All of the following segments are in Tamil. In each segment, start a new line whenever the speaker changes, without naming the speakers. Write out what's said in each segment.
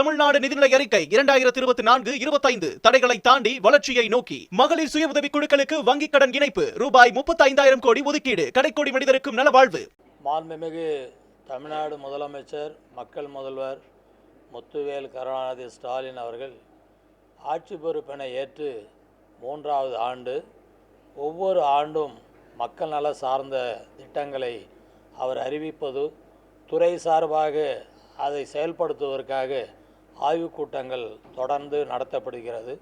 தமிழ்நாடு நிதிநிலை அறிக்கை 2024-25 தடைகளை தாண்டி வளர்ச்சியை நோக்கி மகளிர் சுய உதவி குழுக்களுக்கு வங்கிக் கடன் இணைப்பு ரூபாய் 35,000 கோடி ஒதுக்கீடு கடைக்கோடி மனிதருக்கும் நலவாழ்வு.
மாண்புமிகு தமிழ்நாடு முதலமைச்சர் மக்கள் முதல்வர் முத்துவேல் கருணாநிதி ஸ்டாலின் அவர்கள் ஆட்சி பொறுப்பினை ஏற்று 3வது ஆண்டு. ஒவ்வொரு ஆண்டும் மக்கள் நல சார்ந்த திட்டங்களை அவர் அறிவிப்பது, துறை சார்பாக அதை செயல்படுத்துவதற்காக ஆய்வுக் கூட்டங்கள் தொடர்ந்து நடத்தப்படுகிறது.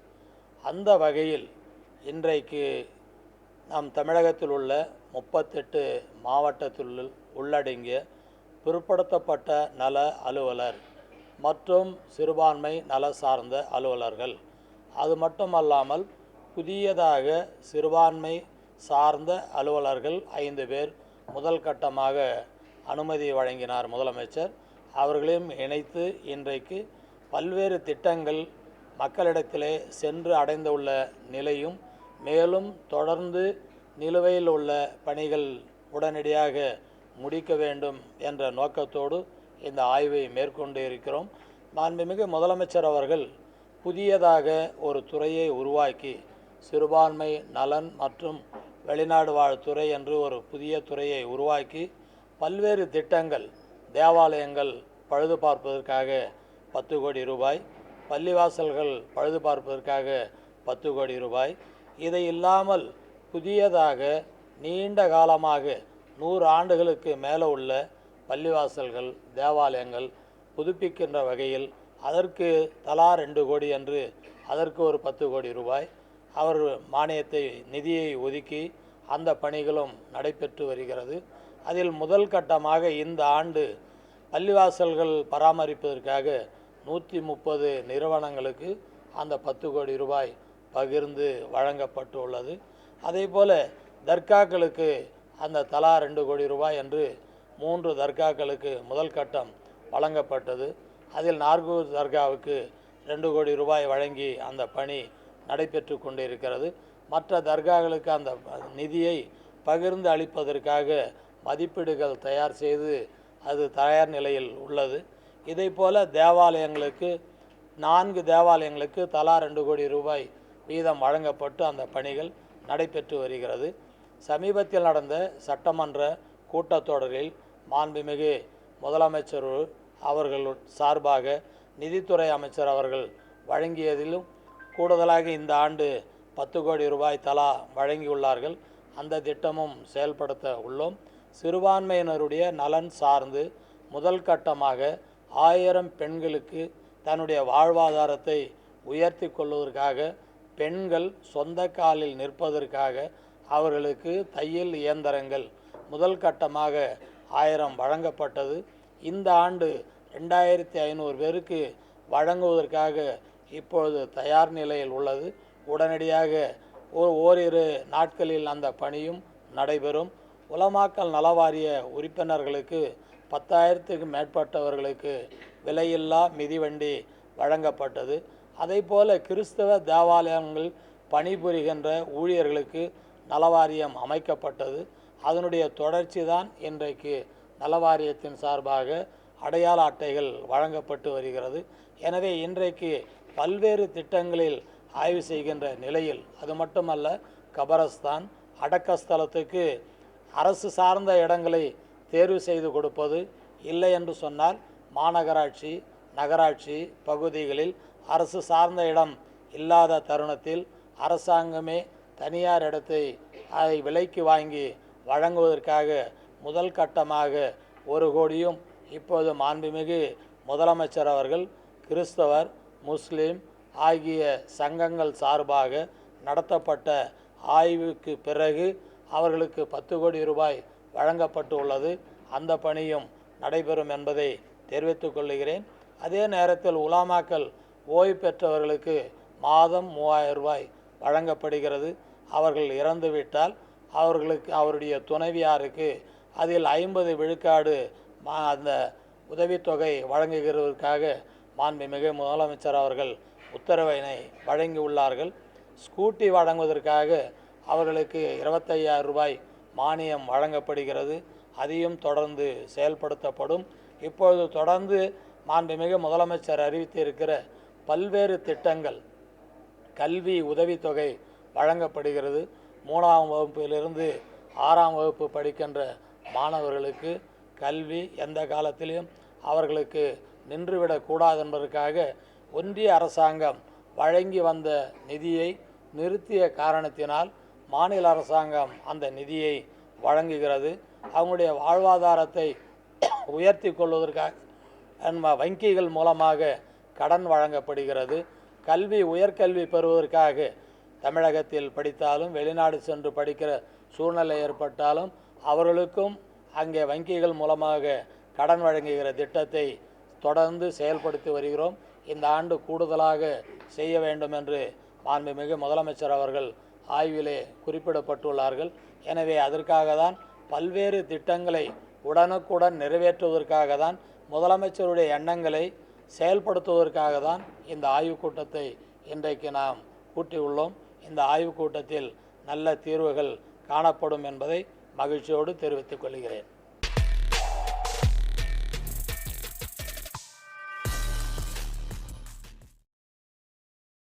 அந்த வகையில் இன்றைக்கு நம் தமிழகத்தில் உள்ள 38 மாவட்டத்தில் உள்ளடங்கிய பிற்படுத்தப்பட்ட நல அலுவலர் மற்றும் சிறுபான்மை நல சார்ந்த அலுவலர்கள், அது மட்டுமல்லாமல் புதியதாக சிறுபான்மை சார்ந்த அலுவலர்கள் 5 பேர் முதல் கட்டமாக அனுமதி வழங்கினார் முதலமைச்சர். அவர்களையும் இணைத்து இன்றைக்கு பல்வேறு திட்டங்கள் மக்களிடத்திலே சென்று அடைந்துள்ள நிலையும், மேலும் தொடர்ந்து நிலுவையில் உள்ள பணிகள் உடனடியாக முடிக்க வேண்டும் என்ற நோக்கத்தோடு இந்த ஆய்வை மேற்கொண்டு இருக்கிறோம். மாண்புமிகு முதலமைச்சர் அவர்கள் புதியதாக ஒரு துறையை உருவாக்கி, சிறுபான்மை நலன் மற்றும் வெளிநாடு வாழ் துறை என்று ஒரு புதிய துறையை உருவாக்கி பல்வேறு திட்டங்கள், தேவாலயங்கள் பழுது பார்ப்பதற்காக 10 கோடி ரூபாய், பள்ளிவாசல்கள் பழுது பார்ப்பதற்காக 10 கோடி ரூபாய், இதை இல்லாமல் புதியதாக நீண்ட காலமாக 100 ஆண்டுகளுக்கு மேலே உள்ள பள்ளிவாசல்கள், தேவாலயங்கள் புதுப்பிக்கின்ற வகையில் அதற்கு தலா 2 கோடி என்று அதற்கு ஒரு 10 கோடி ரூபாய் அவர் மானியத்தை நிதியை ஒதுக்கி அந்த பணிகளும் நடைபெற்று வருகிறது. அதில் முதல் கட்டமாக இந்த ஆண்டு பள்ளிவாசல்கள் பராமரிப்பதற்காக 130 நிறுவனங்களுக்கு அந்த 10 கோடி ரூபாய் பகிர்ந்து வழங்கப்பட்டுள்ளது. அதே போல் தர்காக்களுக்கு அந்த தலா 2 கோடி ரூபாய் என்று 3 தர்காக்களுக்கு முதல் கட்டம் வழங்கப்பட்டது. அதில் நார்கூர் தர்காவுக்கு 2 கோடி ரூபாய் வழங்கி அந்த பணி நடைபெற்று கொண்டிருக்கிறது. மற்ற தர்காக்களுக்கு அந்த நிதியை பகிர்ந்து அளிப்பதற்காக மதிப்பீடுகள் தயார் செய்து அது தயார் நிலையில் உள்ளது. இதை போல தேவாலயங்களுக்கு 4 தேவாலயங்களுக்கு தலா 2 கோடி ரூபாய் வீதம் வழங்கப்பட்டு அந்த பணிகள் நடைபெற்று வருகிறது. சமீபத்தில் நடந்த சட்டமன்ற கூட்டத்தொடரில் மாண்புமிகு முதலமைச்சர் அவர்கள் சார்பாக நிதித்துறை அமைச்சர் அவர்கள் வழங்கியதிலும் கூடுதலாக இந்த ஆண்டு 10 கோடி ரூபாய் தலா வழங்கியுள்ளார்கள். அந்த திட்டமும் செயல்படுத்த உள்ளோம். சிறுபான்மையினருடைய நலன் சார்ந்து முதல் கட்டமாக 1000 பெண்களுக்கு தன்னுடைய வாழ்வாதாரத்தை உயர்த்தி கொள்வதற்காக, பெண்கள் சொந்த காலில் நிற்பதற்காக அவர்களுக்கு தையல் இயந்திரங்கள் முதல் கட்டமாக 1000 வழங்கப்பட்டது. இந்த ஆண்டு 2500 பேருக்கு வழங்குவதற்காக இப்பொழுது தயார் நிலையில் உள்ளது. உடனடியாக ஓரிரு நாட்களில் அந்த பணியும் நடைபெறும். உலமாக்கல் நலவாரிய உறுப்பினர்களுக்கு 10,000க்கு மேற்பட்டவர்களுக்கு விலையில்லா மிதிவண்டி வழங்கப்பட்டது. அதே போல் கிறிஸ்தவ தேவாலயங்கள் பணிபுரிகின்ற ஊழியர்களுக்கு நலவாரியம் அமைக்கப்பட்டது. அதனுடைய தொடர்ச்சி தான் இன்றைக்கு நலவாரியத்தின் சார்பாக அடையாள அட்டைகள் வழங்கப்பட்டு வருகிறது. எனவே இன்றைக்கு பல்வேறு திட்டங்களில் ஆய்வு செய்கின்ற நிலையில், அது மட்டுமல்ல, கபரஸ்தான் அடக்கஸ்தலத்துக்கு அரசு சார்ந்த இடங்களை தேர்வு செய்து கொடுப்பது, இல்லை என்று சொன்னால் மாநகராட்சி நகராட்சி பகுதிகளில் அரசு சார்ந்த இடம் இல்லாத தருணத்தில் அரசாங்கமே தனியார் இடத்தை அதை விலைக்கு வாங்கி வழங்குவதற்காக முதல் கட்டமாக 1 கோடியும் இப்போது மாண்புமிகு முதலமைச்சர் அவர்கள் கிறிஸ்தவர், முஸ்லீம் ஆகிய சங்கங்கள் சார்பாக நடத்தப்பட்ட ஆய்வுக்கு பிறகு அவர்களுக்கு 10 கோடி ரூபாய் வழங்கப்பட்டு உள்ளது. அந்த பணியும் நடைபெறும் என்பதை தெரிவித்துக் கொள்கிறேன். அதே நேரத்தில் உலமாக்கல் ஓய்வு பெற்றவர்களுக்கு மாதம் 3000 ரூபாய் வழங்கப்படுகிறது. அவர்கள் இறந்துவிட்டால் அவர்களுக்கு அவருடைய துணைவியாருக்கு அதில் 50 விழுக்காடு அந்த உதவித்தொகை வழங்குகிறதற்காக மாண்புமிகு முதலமைச்சர் அவர்கள் உத்தரவினை வழங்கியுள்ளார்கள். ஸ்கூட்டி வழங்குவதற்காக அவர்களுக்கு 25,000 ரூபாய் மானியம் வழங்கப்படுகிறது. அதையும் தொடர்ந்து செயல்படுத்தப்படும். இப்பொழுது தொடர்ந்து மாண்புமிகு முதலமைச்சர் அறிவித்திருக்கிற பல்வேறு திட்டங்கள், கல்வி உதவித்தொகை வழங்கப்படுகிறது. 3ஆம் வகுப்பிலிருந்து 6ஆம் வகுப்பு படிக்கின்ற மாணவர்களுக்கு கல்வி எந்த காலத்திலும் அவர்களுக்கு நின்றுவிடக்கூடாது என்பதற்காக ஒன்றிய அரசாங்கம் வழங்கி வந்த நிதியை நிறுத்திய காரணத்தினால் மாநில அரசாங்கம் அந்த நிதியை வழங்குகிறது. அவங்களுடைய வாழ்வாதாரத்தை உயர்த்தி கொள்வதற்காக வங்கிகள் மூலமாக கடன் வழங்கப்படுகிறது. கல்வி உயர்கல்வி பெறுவதற்காக தமிழகத்தில் படித்தாலும் வெளிநாடு சென்று படிக்கிற சூழ்நிலை ஏற்பட்டாலும் அவர்களுக்கும் அங்கே வங்கிகள் மூலமாக கடன் வழங்குகிற திட்டத்தை தொடர்ந்து செயல்படுத்தி வருகிறோம். இந்த ஆண்டு கூடுதலாக செய்ய வேண்டும் என்று மாண்புமிகு முதலமைச்சர் அவர்கள் ஆய்விலே குறிப்பிடப்பட்டுள்ளார்கள். எனவே அதற்காக தான் பல்வேறு திட்டங்களை உடனுக்குடன் நிறைவேற்றுவதற்காக தான் முதலமைச்சருடைய எண்ணங்களை செயல்படுத்துவதற்காக தான் இந்த ஆய்வுக் கூட்டத்தை இன்றைக்கு நாம் கூட்டியுள்ளோம். இந்த ஆய்வுக் கூட்டத்தில் நல்ல தீர்வுகள் காணப்படும் என்பதை மகிழ்ச்சியோடு தெரிவித்துக் கொள்கிறேன்.